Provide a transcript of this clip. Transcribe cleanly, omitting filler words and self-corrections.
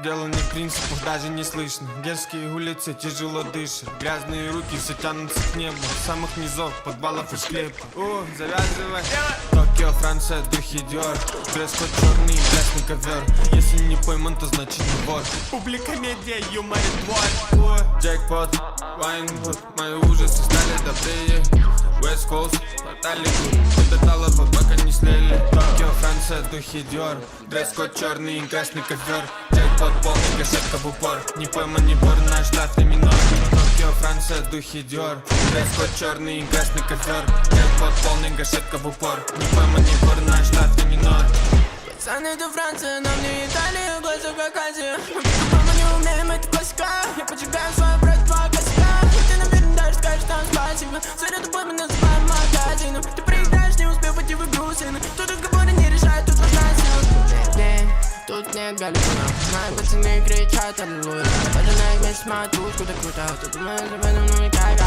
Дело не в принципах, даже не слышно. Дерзкие улицы, тяжело дышат. Грязные руки все тянутся к небу. С самых низов, подвалов и склеп. О, завязывай. Токио, Франция, духи Диор. Дресс-код черный и красный ковер. Если не пойман, то значит не вор. Публика, медиа, юмор и двор. Джекпот, Вайнвуд. Мои ужасы стали добрее. West Coast, Hollywood. До талого, пока не слили. Токио, Франция, духи Диор. Дресс-код черный и красный ковер. Джекпот полный, гашетка в упор. Не пойман, не вор, наш штатный минор. Токио, Франция, духи Диор. Дресс-код черный и красный ковер. Джекпот полный, гашетка в упор. Не пойман, не вор, наш штатный минор. Пацаны, это Франция, нам не Италия, глаза как Азия. Мы не умеем, это классика. Я поджигаю свою брать два косяка. Ты, наверное, даже скажешь нам спасибо. Смотря тобой мы называем магазином. Ты проиграешь, не успев войти в игру, сына. Тут разговоры не решают, тут важна сила. Тут нет галифона. Мои пацаны кричат аллилуйя. Пожинай вместе с матушку, да круто. Ты думаешь об этом, ну и как?